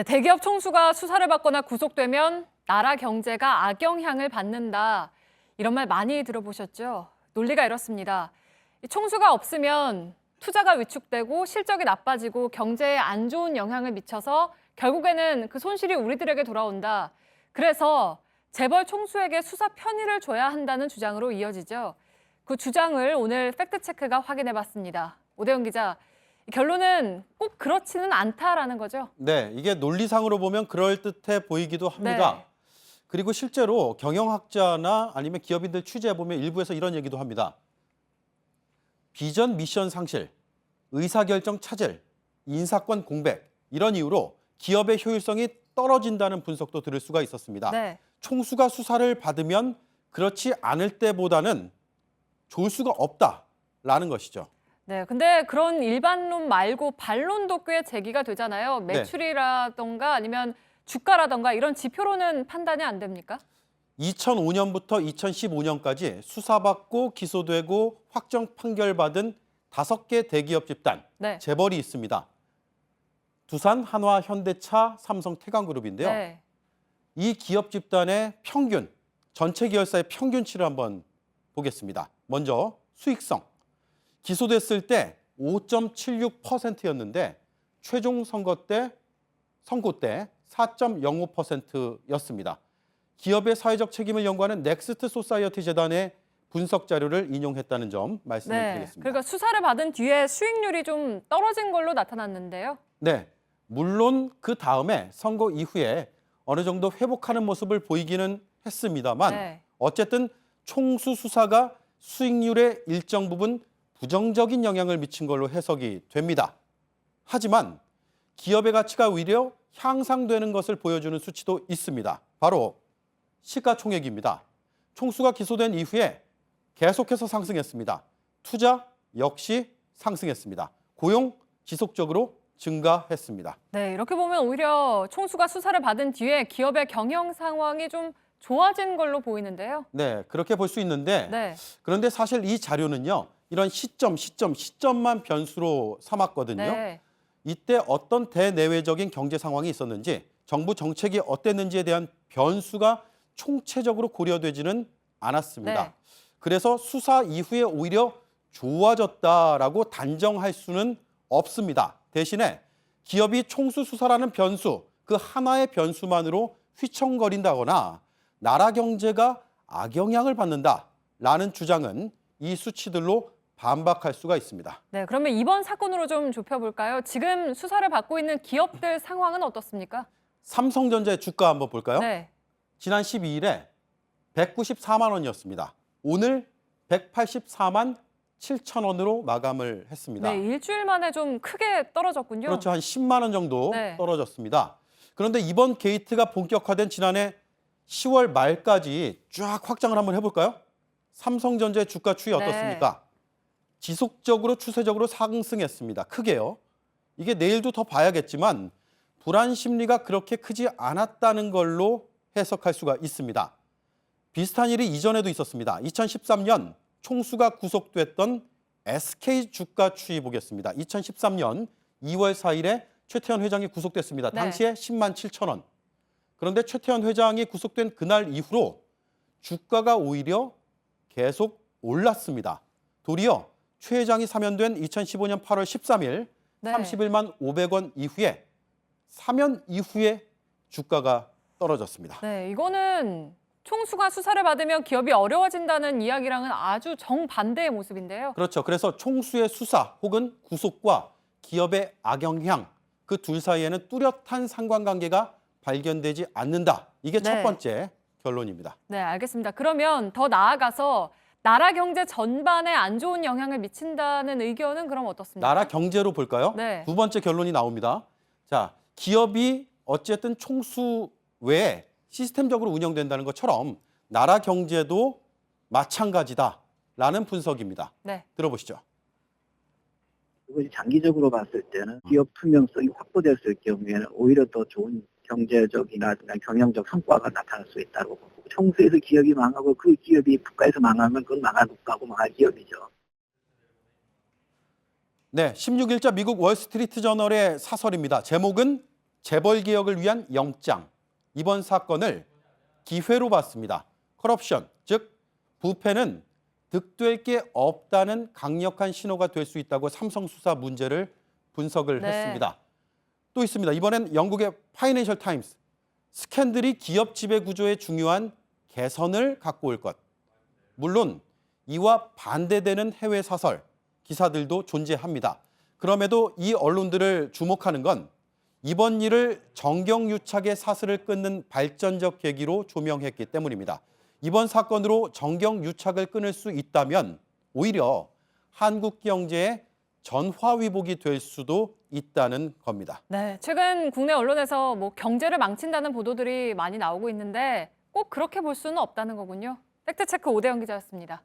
네, 대기업 총수가 수사를 받거나 구속되면 나라 경제가 악영향을 받는다. 이런 말 많이 들어보셨죠? 논리가 이렇습니다. 이 총수가 없으면 투자가 위축되고 실적이 나빠지고 경제에 안 좋은 영향을 미쳐서 결국에는 그 손실이 우리들에게 돌아온다. 그래서 재벌 총수에게 수사 편의를 줘야 한다는 주장으로 이어지죠. 그 주장을 오늘 팩트체크가 확인해봤습니다. 오대영 기자, 결론은 꼭 그렇지는 않다라는 거죠. 네, 이게 논리상으로 보면 그럴듯해 보이기도 합니다. 네. 그리고 실제로 경영학자나 아니면 기업인들 취재해보면 일부에서 이런 얘기도 합니다. 비전 미션 상실, 의사결정 차질, 인사권 공백 이런 이유로 기업의 효율성이 떨어진다는 분석도 들을 수가 있었습니다. 네. 총수가 수사를 받으면 그렇지 않을 때보다는 좋을 수가 없다라는 것이죠. 네, 근데 그런 일반론 말고 반론도 꽤 제기가 되잖아요. 매출이라던가 아니면 주가라던가 이런 지표로는 판단이 안 됩니까? 2005년부터 2015년까지 수사받고 기소되고 확정 판결받은 5개 대기업 집단, 네. 재벌이 있습니다. 두산, 한화, 현대차, 삼성, 태광그룹인데요. 네. 이 기업 집단의 평균, 전체 계열사의 평균치를 한번 보겠습니다. 먼저 수익성. 기소됐을 때 5.76%였는데 최종 선고 때 4.05%였습니다. 기업의 사회적 책임을 연구하는 넥스트 소사이어티 재단의 분석 자료를 인용했다는 점 말씀을 드리겠습니다. 그러니까 수사를 받은 뒤에 수익률이 좀 떨어진 걸로 나타났는데요. 네, 물론 그 다음에 선거 이후에 어느 정도 회복하는 모습을 보이기는 했습니다만 네. 어쨌든 총수 수사가 수익률에 일정 부분 부정적인 영향을 미친 걸로 해석이 됩니다. 하지만 기업의 가치가 오히려 향상되는 것을 보여주는 수치도 있습니다. 바로 시가총액입니다. 총수가 기소된 이후에 계속해서 상승했습니다. 투자 역시 상승했습니다. 고용 지속적으로 증가했습니다. 네, 이렇게 보면 오히려 총수가 수사를 받은 뒤에 기업의 경영 상황이 좀 좋아진 걸로 보이는데요. 네, 그렇게 볼 수 있는데 네. 그런데 사실 이 자료는요. 이런 시점만 변수로 삼았거든요. 네. 이때 어떤 대내외적인 경제 상황이 있었는지 정부 정책이 어땠는지에 대한 변수가 총체적으로 고려되지는 않았습니다. 네. 그래서 수사 이후에 오히려 좋아졌다라고 단정할 수는 없습니다. 대신에 기업이 총수 수사라는 변수, 그 하나의 변수만으로 휘청거린다거나 나라 경제가 악영향을 받는다라는 주장은 이 수치들로 반박할 수가 있습니다. 네, 그러면 이번 사건으로 좀 좁혀볼까요? 지금 수사를 받고 있는 기업들 상황은 어떻습니까? 삼성전자의 주가 한번 볼까요? 네. 지난 12일에 194만 원이었습니다. 오늘 184만 7천 원으로 마감을 했습니다. 네, 일주일 만에 좀 크게 떨어졌군요. 그렇죠. 한 10만 원 정도 네. 떨어졌습니다. 그런데 이번 게이트가 본격화된 지난해 10월 말까지 쫙 확장을 한번 해볼까요? 삼성전자의 주가 추이 어떻습니까? 지속적으로 추세적으로 상승했습니다. 크게요. 이게 내일도 더 봐야겠지만 불안 심리가 그렇게 크지 않았다는 걸로 해석할 수가 있습니다. 비슷한 일이 이전에도 있었습니다. 2013년 총수가 구속됐던 SK 주가 추이 보겠습니다. 2013년 2월 4일에 최태원 회장이 구속됐습니다. 당시에 10만 7천 원. 그런데 최태원 회장이 구속된 그날 이후로 주가가 오히려 계속 올랐습니다. 도리어 최 회장이 사면된 2015년 8월 13일 31만 500원 이후에 사면 이후에 주가가 떨어졌습니다. 네, 이거는 총수가 수사를 받으면 기업이 어려워진다는 이야기랑은 아주 정반대의 모습인데요. 그렇죠. 그래서 총수의 수사 혹은 구속과 기업의 악영향 그 둘 사이에는 뚜렷한 상관관계가 발견되지 않는다. 이게 첫 번째 결론입니다. 네, 알겠습니다. 그러면 더 나아가서 나라 경제 전반에 안 좋은 영향을 미친다는 의견은 그럼 어떻습니까? 나라 경제로 볼까요? 네. 두 번째 결론이 나옵니다. 자, 기업이 어쨌든 총수 외에 시스템적으로 운영된다는 것처럼 나라 경제도 마찬가지다라는 분석입니다. 네. 들어보시죠. 그것이 장기적으로 봤을 때는 기업 투명성이 확보됐을 경우에는 오히려 더 좋은 경제적이나 경영적 성과가 나타날 수 있다고 보고 총수에서 기업이 망하고 그 기업이 국가에서 망하면 그건 망할 국가고 망할 기업이죠. 네, 16일자 미국 월스트리트 저널의 사설입니다. 제목은 재벌 개혁을 위한 영장. 이번 사건을 기회로 봤습니다. 커럽션, 즉 부패는 득될 게 없다는 강력한 신호가 될 수 있다고 삼성 수사 문제를 분석을 네. 했습니다. 또 있습니다. 이번엔 영국의 파이낸셜 타임스. 스캔들이 기업 지배 구조에 중요한 개선을 갖고 올 것. 물론 이와 반대되는 해외 사설, 기사들도 존재합니다. 그럼에도 이 언론들을 주목하는 건 이번 일을 정경유착의 사슬을 끊는 발전적 계기로 조명했기 때문입니다. 이번 사건으로 정경유착을 끊을 수 있다면 오히려 한국 경제의 전화위복이 될 수도 있다는 겁니다. 네, 최근 국내 언론에서 뭐 경제를 망친다는 보도들이 많이 나오고 있는데 꼭 그렇게 볼 수는 없다는 거군요. 팩트체크 오대영 기자였습니다.